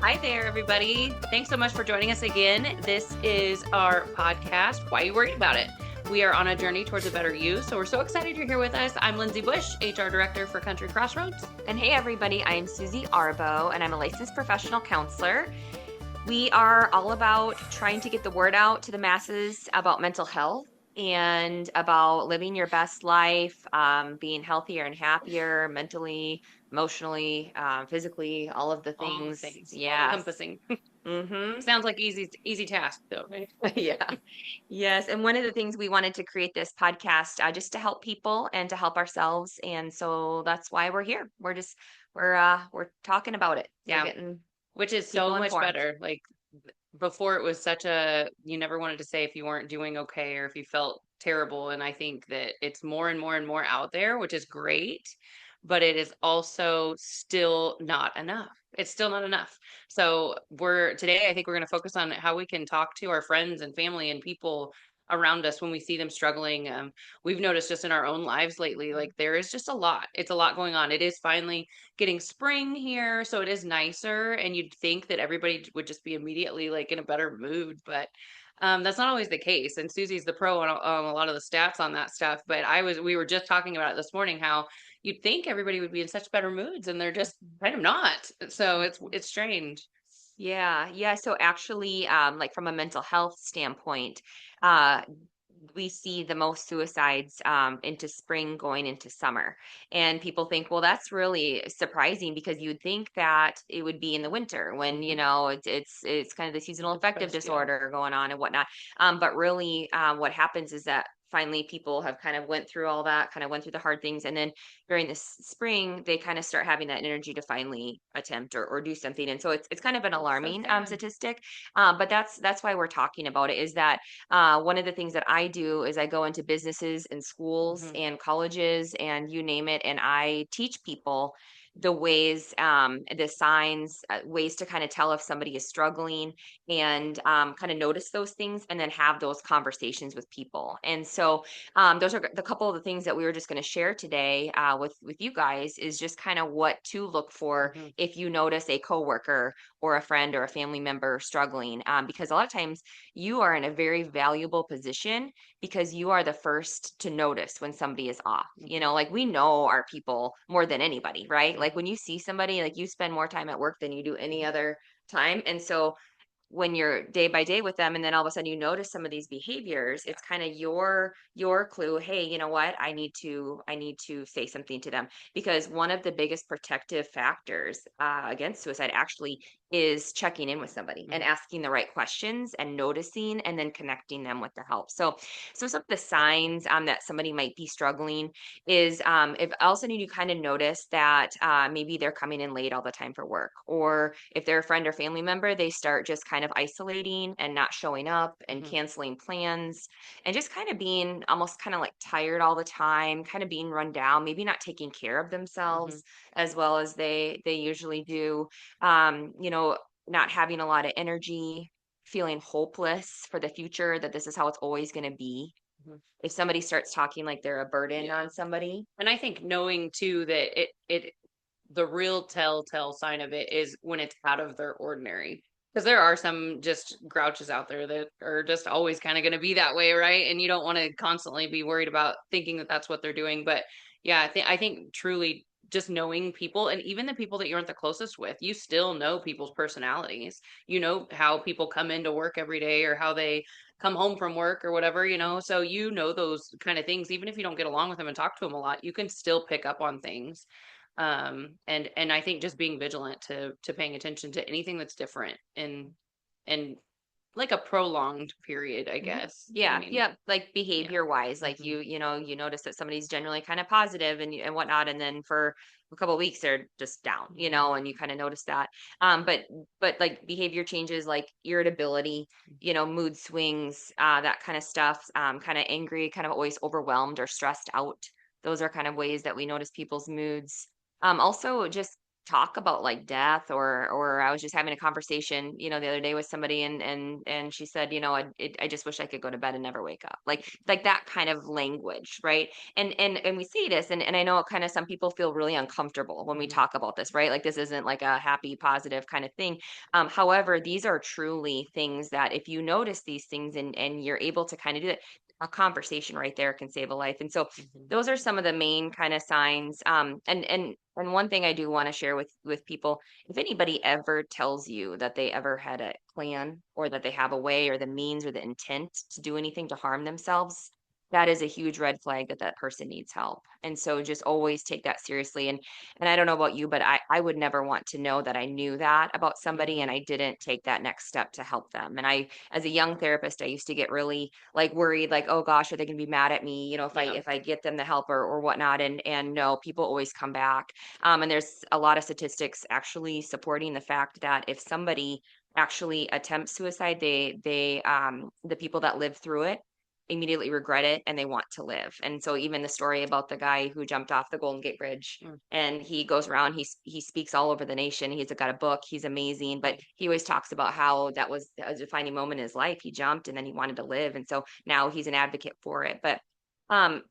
Hi there, everybody. Thanks so much for joining us again. This is our podcast, Why Are You Worried About It? We are on a journey towards a better you, so we're so excited you're here with us. I'm Lindsay Bush, HR Director for Country Crossroads. And hey, everybody, I'm Susie Arbo, and I'm a licensed professional counselor. We are all about trying to get the word out to the masses about mental health and about living your best life, being healthier and happier mentally, emotionally, physically, all of the All the things. things, all Yes. encompassing. Mm-hmm. Sounds like easy task, though, right? Yeah. Yes. And one of the things we wanted to create this podcast just to help people and to help ourselves. And so that's why we're here. We're talking about it. We're Yeah, getting which is so people much informed. better. Like before, it was such a, you never wanted to say if you weren't doing okay or if you felt terrible. And I think that it's more and more and more out there, which is great, but it is also still not enough. It's still not enough. So today, I think we're going to focus on how we can talk to our friends and family and people around us when we see them struggling. We've noticed just in our own lives lately, like there is just a lot. It's a lot going on. It is finally getting spring here, so it is nicer, and you'd think that everybody would just be immediately like in a better mood, but that's not always the case. And Susie's the pro on a lot of the stats on that stuff. But we were just talking about it this morning how you'd think everybody would be in such better moods, and they're just kind of not. So it's strange. Yeah, yeah. So actually, like from a mental health standpoint, uh, we see the most suicides into spring going into summer. And people think, well, that's really surprising because you'd think that it would be in the winter when, Mhm. it's kind of the seasonal affective Depressed, yeah. disorder going on and whatnot. But really, what happens is that finally people have kind of went through all that, kind of went through the hard things, and then during this spring, they kind of start having that energy to finally attempt or do something. And so it's kind of an It's so alarming sad. statistic. But that's why we're talking about it is that one of the things that I do is I go into businesses and schools Hmm. and colleges and you name it, and I teach people the ways, the signs, ways to kind of tell if somebody is struggling and kind of notice those things and then have those conversations with people. And so those are the couple of the things that we were just going to share today with you guys is just kind of what to look for Hmm. if you notice a coworker or a friend or a family member struggling, because a lot of times you are in a very valuable position because you are the first to notice when somebody is off. Hmm. Like we know our people more than anybody, right? Like Hmm. when you see somebody, like you spend more time at work than you do any other time. And so when you're day by day with them and then all of a sudden you notice some of these behaviors, Yeah. it's kind of your clue. Hey, you know what, I need to say something to them, because one of the biggest protective factors against suicide actually is checking in with somebody and Hmm. asking the right questions and noticing and then connecting them with the help. So some of the signs that somebody might be struggling is if all of a sudden you kind of notice that maybe they're coming in late all the time for work, or if they're a friend or family member, they start just kind of isolating and not showing up and Hmm. canceling plans and just kind of being almost kind of like tired all the time, kind of being run down, maybe not taking care of Hmm. themselves as well as they usually do. Not having a lot of energy, feeling hopeless for the future, that this is how it's always going to be. Hmm. If somebody starts talking like they're a burden Yeah. on somebody. And I think knowing too that the real telltale sign of it is when it's out of their ordinary. Because there are some just grouches out there that are just always kind of going to be that way, right? And you don't want to constantly be worried about thinking that that's what they're doing. But yeah, I think truly just knowing people, and even the people that you aren't the closest with, you still know people's personalities. You know how people come into work every day or how they come home from work or whatever. So you know those kind of things. Even if you don't get along with them and talk to them a lot, you can still pick up on things. And I think just being vigilant to paying attention to anything that's different and like a prolonged period, I Mhm. guess. I Yeah, mean, yeah, like yeah. behavior wise, like Hmm. you notice that somebody's generally kind of positive and whatnot, and then for a couple of weeks they're just down, Hmm. and you kind of notice that. But like behavior changes like irritability, mood swings, that kind of stuff, kind of angry, kind of always overwhelmed or stressed out. Those are kind of ways that we notice people's moods. Also just talk about like death, or I was just having a conversation, the other day with somebody, and she said, I just wish I could go to bed and never wake up. Like that kind of language, right? And we see this, and I know kind of some people feel really uncomfortable when we Mhm. talk about this, right? Like this isn't like a happy, positive kind of thing. However, these are truly things that if you notice these things and you're able to kind of do it, a conversation right there can save a life. And so Mhm. those are some of the main kind of signs. And one thing I do want to share with people, if anybody ever tells you that they ever had a plan, or that they have a way or the means or the intent to do anything to harm themselves, that is a huge red flag that that person needs help. And so just always take that seriously. And I don't know about you, but I would never want to know that I knew that about somebody and Mhm. I didn't take that next step to help them. And I, as a young therapist, I used to get really like worried, like, oh gosh, are they gonna be mad at me, if I Yeah. if I get them the help, or whatnot. And no, people always come back. And there's a lot of statistics actually supporting the fact that if somebody actually attempts suicide, the people that live through it immediately regret it and they want to live. And so even the story about the guy who jumped off the Golden Gate Bridge, Mm. and he goes around, he speaks all over the nation. He's got a book, he's amazing, but he always talks about how that was a defining moment in his life. He jumped and then he wanted to live, and so now he's an advocate for it. But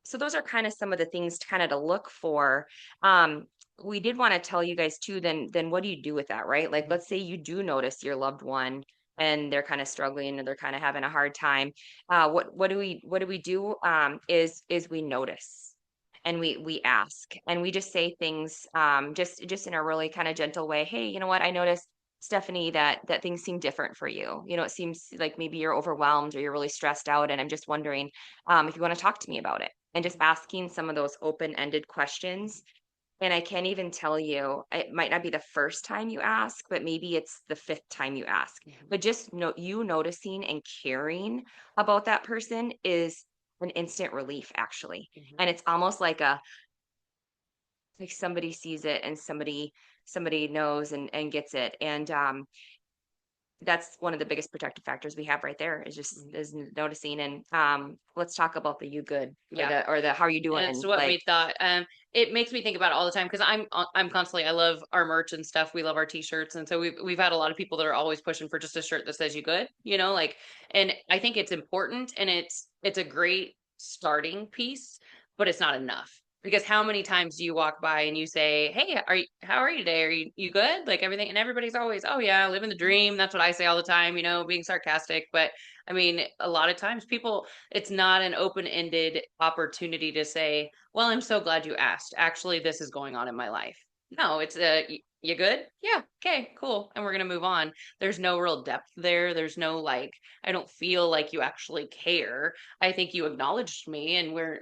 so those are kind of some of the things to kind of to look for. um we did want to tell you guys too, then what do you do with that, right? Like Mhm. let's say you do notice your loved one and they're kind of struggling, and they're kind of having a hard time. What do we do? Is we notice, and we ask, and we just say things, just in a really kind of gentle way. Hey, you know what, I noticed, Stephanie, that things seem different for you. It seems like maybe you're overwhelmed or you're really stressed out, and I'm just wondering if you want to talk to me about it. And just asking some of those open-ended questions. And I can't even tell you, it might not be the first time you ask, but maybe it's the fifth time you ask. Mhm. But just you noticing and caring about that person is an instant relief, actually. Mhm. And it's almost like somebody sees it, and somebody knows and gets it. And that's one of the biggest protective factors we have right there, is just Mhm. is noticing. And let's talk about the you good, or Yeah. the how are you And it's doing, what like. we thought. It makes me think about it all the time because I'm constantly. I love our merch and stuff. We love our t-shirts, and so we've had a lot of people that are always pushing for just a shirt that says "you good," like. And I think it's important, and it's a great starting piece, but it's not enough. Because how many times do you walk by and you say, "Hey, how are you today? Are you good?" Like everything, and everybody's always, "Oh yeah, living the dream." That's what I say all the time, being sarcastic. But I mean, a lot of times people, it's not an open-ended opportunity to say, "Well, I'm so glad you asked. Actually, this is going on in my life." No, it's you good? Yeah, okay, cool. And we're going to move on. There's no real depth there. There's no like, I don't feel like you actually care. I think you acknowledged me, and we're,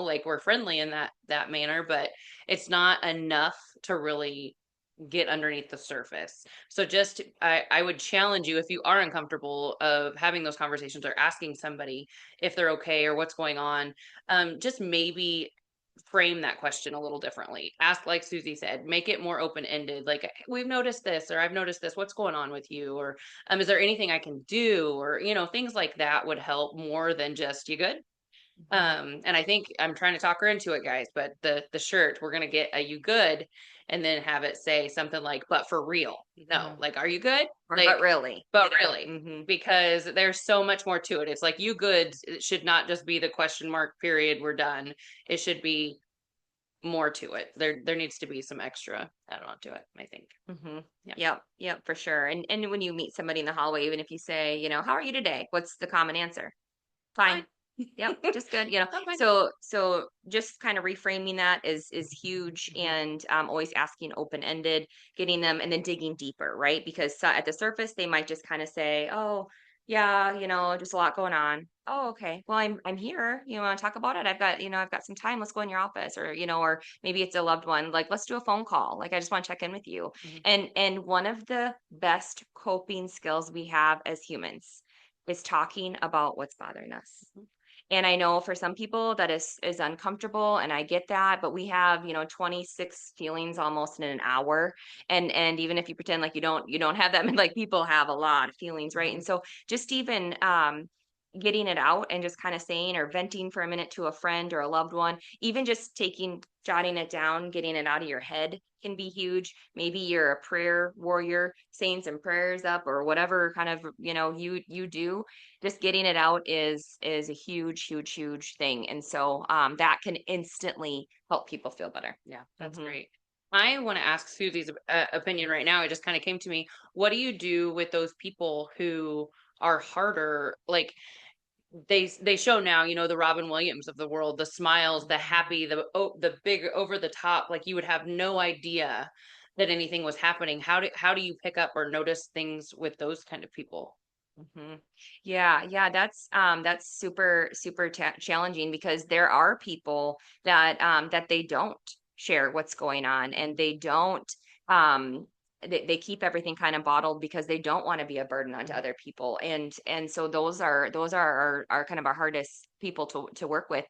like we're friendly in that manner, but it's not enough to really get underneath the surface. So just I would challenge you, if you are uncomfortable of having those conversations or asking somebody if they're okay or what's going on, just maybe frame that question a little differently. Ask, like Susie said, make it more open ended. Like, we've noticed this, or I've noticed this. What's going on with you? Or is there anything I can do? Or things like that would help more than just you good. Mhm. And I think I'm trying to talk her into it, guys, but the shirt, we're gonna get a "you good," and then have it say something like, "But for real." No, Mhm. like, "Are you good?" But Like, really. but really, Hmm. because there's so much more to it. It's like, "You good," it should not just be the question mark period, we're done. It should be more to it. There needs to be some extra add-on to it, I think. Hmm. Yeah. Yep, yep, for sure. And when you meet somebody in the hallway, even if you say, how are you today? What's the common answer? Fine. Fine. Yep, just good. I'm fine. So just kind of reframing that is huge. Mhm. And always asking open ended, getting them, and then digging deeper, right? Because at the surface they might just kind of say, oh yeah, just a lot going on. Oh, okay. Well, I'm here. You want to talk about it? I've got some time. Let's go in your office, or maybe it's a loved one. Like, let's do a phone call. Like, I just want to check in with you. Mhm. And one of the best coping skills we have as humans is talking about what's bothering us. Mhm. And I know for some people that is uncomfortable, and I get that, but we have, 26 feelings almost in an hour. And even if you pretend like you don't have that many, like, people have a lot of feelings, right? And Mhm. so just even getting it out and just kind of saying or venting for a minute to a friend or a loved one, even just jotting it down, getting it out of your head can be huge. Maybe you're a prayer warrior, saying some prayers up or whatever kind of, you do. Just getting it out is a huge, huge, huge thing. And so that can instantly help people feel better. Yeah, that's Hmm. great. I want to ask Susie's opinion right now. It just kind of came to me. What do you do with those people who are harder? Like they show now, the Robin Williams of the world, the smiles, the happy, the big over the top, like you would have no idea that anything was happening. How do you pick up or notice things with those kind of people? Hmm. Yeah, yeah, that's super, super challenging because there are people that they don't share what's going on, and they don't um they keep everything kind of bottled because they don't want to be a burden onto Mhm. other people. And so those are our kind of our hardest people to work with.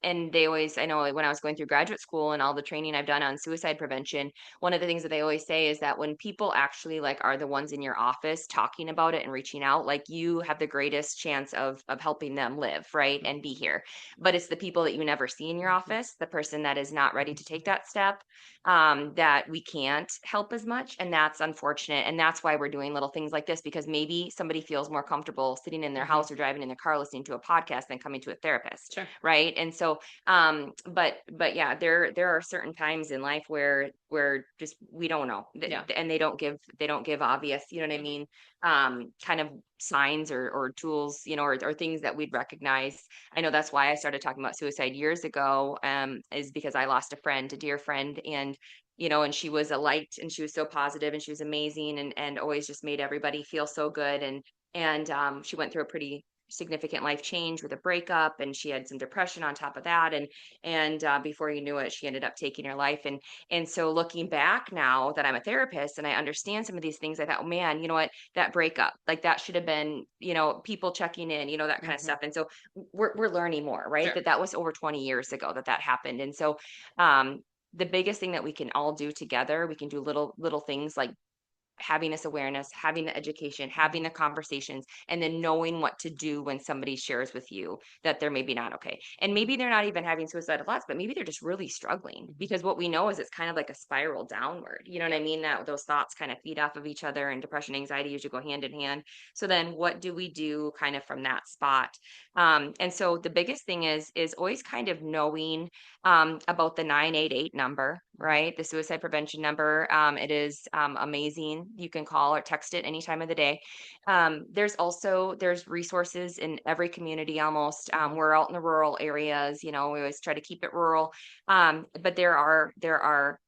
And they always, I know, like, when I was going through graduate school and all the training I've done on suicide prevention, one of the things that they always say is that when people actually like are the ones in your office talking about it and reaching out, like, you have the greatest chance of helping them live, right, and be here. But it's the people that you never see in your Mhm. office, the person that is not ready to take that step, that we can't help as much. And that's unfortunate. And that's why we're doing little things like this, because maybe somebody feels more comfortable sitting in their Mhm. house or driving in their car listening to a podcast than coming to a therapist, Sure. right? And so but yeah, there are certain times in life where just we don't know, Yeah. and they don't give obvious, you know what I mean, kind of signs or tools, or things that we'd recognize. I know that's why I started talking about suicide years ago, is because I lost a friend, a dear friend, and she was a light, and she was so positive, and she was amazing, and always just made everybody feel so good. And she went through a pretty significant life change with a breakup, and she had some depression on top of that. And before you knew it, she ended up taking her life. And so, looking back now that I'm a therapist and I understand some of these things, I thought, oh man, you know what, that breakup, like, that should have been, people checking in, that kind of Mhm. stuff. And so we're learning more, right, Sure. that was over 20 years ago that happened. And so um the biggest thing that we can all do together, we can do little things like having this awareness, having the education, having the conversations, and then knowing what to do when somebody shares with you that they're maybe not okay. And maybe they're not even having suicidal thoughts, but maybe they're just really struggling, Mhm. because what we know is it's kind of like a spiral downward. You know what I Yep. mean? That those thoughts kind of feed off of each other, and depression, anxiety usually go hand in hand. So then what do we do kind of from that spot? And so the biggest thing is always kind of knowing about the 988 number, Mhm. right? The suicide prevention number. It is amazing. You can call or text it any time of the day. There's resources in every community almost. Mhm. We're out in the rural areas. We always try to keep it rural, but there are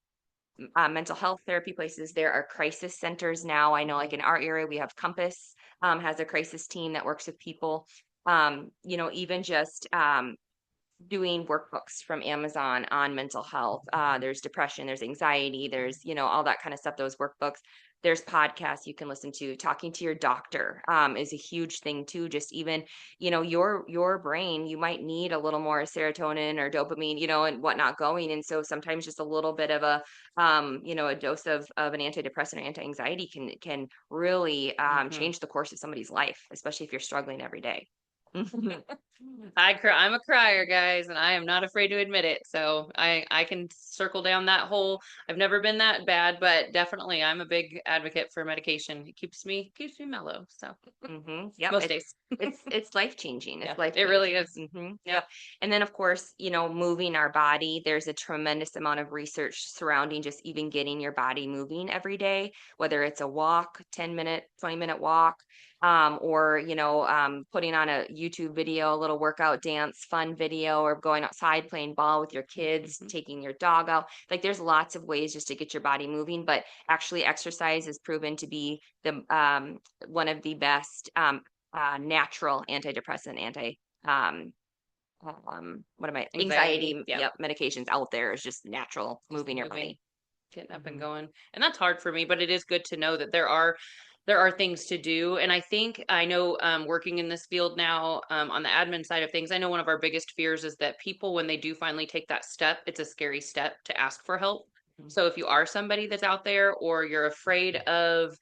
mental health therapy places. There are crisis centers now. I know, like, Mhm. in our area, we have Compass, has a crisis team that works with people. Even just doing workbooks from Amazon on mental health. There's depression, there's anxiety, there's, all that kind of stuff, those workbooks. There's podcasts you can listen to. Talking to your doctor is a huge thing too. Just even, your brain, you might need a little more serotonin or dopamine, and whatnot going. And so sometimes just a little bit of a dose of an antidepressant or anti-anxiety can really Mhm. change the course of somebody's life, especially if you're struggling every day. I cry. I'm a crier, guys, and I am not afraid to admit it. So I can circle down that hole. I've never been that bad, but definitely I'm a big advocate for medication. It keeps me mellow. So Yep. most It's days. it's it's life changing. Yeah, It's life it really changing. is. Yep. Yep. And then, of course, moving our body. There's a tremendous amount of research surrounding just even getting your body moving every day, whether it's a walk, 10-minute, 20-minute walk, or putting on a YouTube video, a little workout, dance, fun video, or going outside playing ball with your kids, Mhm. taking your dog out. Like, there's lots of ways just to get your body moving, but actually exercise is proven to be the one of the best natural antidepressant, um, what am I, Anxiety. anxiety, Yep. yep, medications out there, is just natural Just moving your moving. body. Getting up and Hmm. going. And that's hard for me, but it is good to know that there are things to do. And I know, working in this field now, on the admin side of things, I know one of our biggest fears is that people, when they do finally take that step, it's a scary step to ask for help. So if you are somebody that's out there, or you're afraid of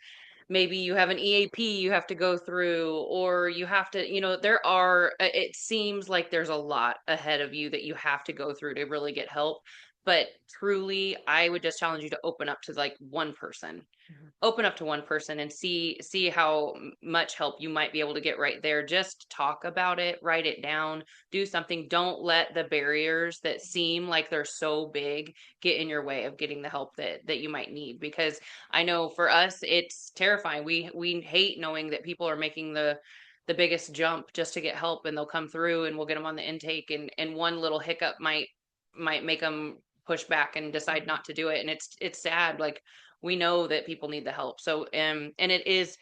maybe you have an EAP you have to go through, or you have to, there are, it seems like there's a lot ahead of you that you have to go through to really get help. But truly, I would just challenge you to open up to like one person, Mhm. open up to one person and see how much help you might be able to get right there. Just talk about it, write it down, do something. Don't let the barriers that seem like they're so big get in your way of getting the help that you might need, because I know for us it's terrifying. We hate knowing that people are making the biggest jump just to get help, and they'll come through and we'll get them on the intake, and one little hiccup might make them push back and decide Mhm. not to do it, and it's sad. Like, we know that people need the help. So and it is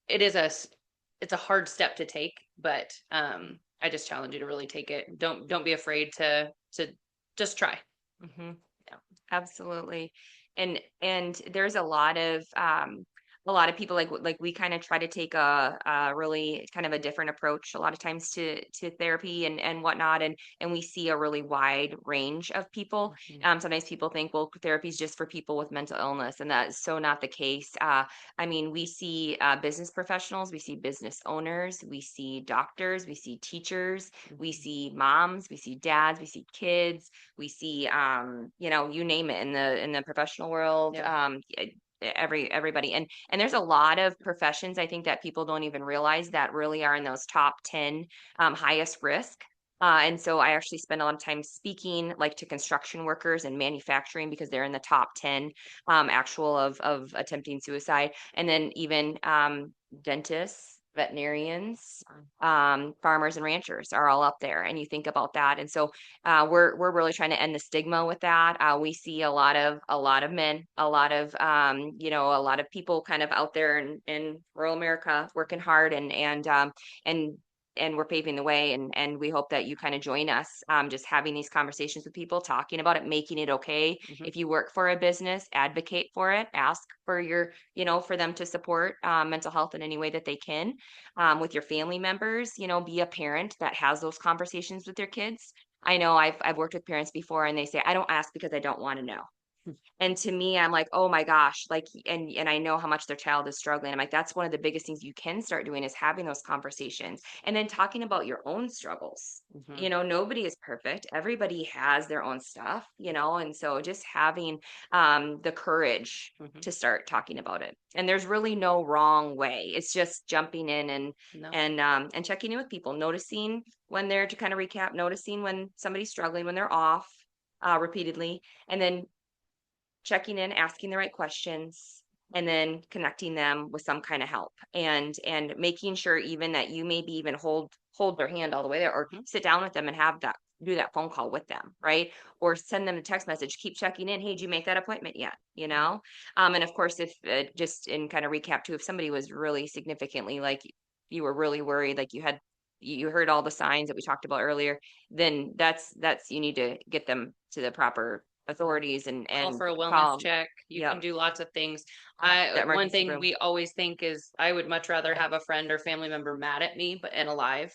it's a hard step to take, but I just challenge you to really take it. Don't be afraid to just try. Mhm. Yeah, absolutely. And there's a lot of people like we kind of try to take a really kind of a different approach a lot of times to therapy and whatnot, and we see a really wide range of people. Mhm. Sometimes people think, well, therapy is just for people with mental illness, and that's so not the case. I mean, we see business professionals, we see business owners, we see doctors, we see teachers, we Mhm. see moms, we see dads, we see kids, we see you name it in the professional world, Yeah. everybody, and there's a lot of professions I think that people don't even realize that really are in those top 10 highest risk. And so I actually spend a lot of time speaking like to construction workers and manufacturing because they're in the top 10 actual of attempting suicide, and then even dentists, veterinarians, farmers and ranchers are all up there, and you think about that. And so we're really trying to end the stigma with that. We see a lot of men, a lot of people kind of out there in rural America working hard, and and we're paving the way, and we hope that you kind of join us, just having these conversations with people, talking about it, making it okay. Mhm. If you work for a business, advocate for it, ask for for them to support mental health in any way that they can, with your family members. Be a parent that has those conversations with their kids. I know I've worked with parents before, and they say, "I don't ask because I don't wanna know." And to me, I'm like, "Oh my gosh," like, and I know how much their child is struggling. I'm like, "That's one of the biggest things you can start doing is having those conversations, and then talking about your own struggles." Mhm. Nobody is perfect. Everybody has their own stuff, and so just having, the courage Mhm. to start talking about it. And there's really no wrong way. It's just jumping in and No. and checking in with people, noticing when they're to kind of recap, noticing when somebody's struggling, when they're off, repeatedly, and then checking in, asking the right questions, and then connecting them with some kind of help, and making sure even that you maybe even hold their hand all the way there, or Mhm. sit down with them and have that do that phone call with them, right? Or send them a text message, keep checking in. Hey, did you make that appointment yet? And of course, if just in kind of recap too, if somebody was really significantly like you were really worried, like you heard all the signs that we talked about earlier, then that's you need to get them to the proper Yeah. authorities Call and for a wellness call. check. You can Yep. do lots of things. That One emergency thing room. we always think is I would much rather have a friend or family member mad at me but and alive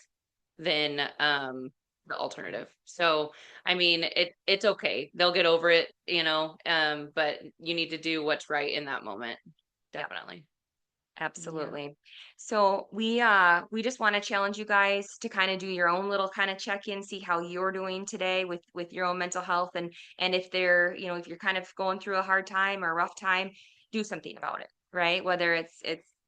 than the alternative. So, I mean, it's okay. They'll get over it, but you need to do what's right in that moment. Yep. Definitely. Yeah. Absolutely. So we just want to challenge you guys to kind of do your own little kind of check-in, see how you're doing today with your own mental health, and if you're kind of going through a hard time or a rough time, do something about it, right? Whether it's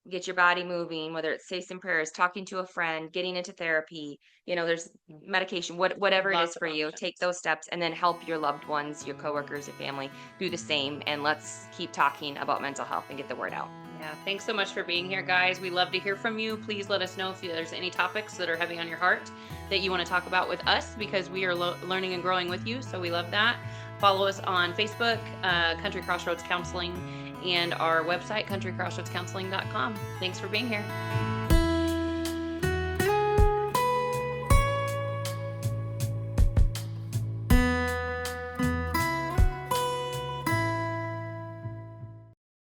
get your body moving, whether it's say some prayers, talking to a friend, getting into therapy, there's Mm. medication, whatever it is Lots of for you, take options. those steps and then help your loved ones, your coworkers, your family do the same, and let's keep talking about mental health and get the word out. Yeah, thanks so much for being here, guys. We love to hear from you. Please let us know if there's any topics that are heavy on your heart that you want to talk about with us, because we are learning and growing with you. So we love that. Follow us on Facebook, Country Crossroads Counseling, and our website, countrycrossroadscounseling.com. Thanks for being here.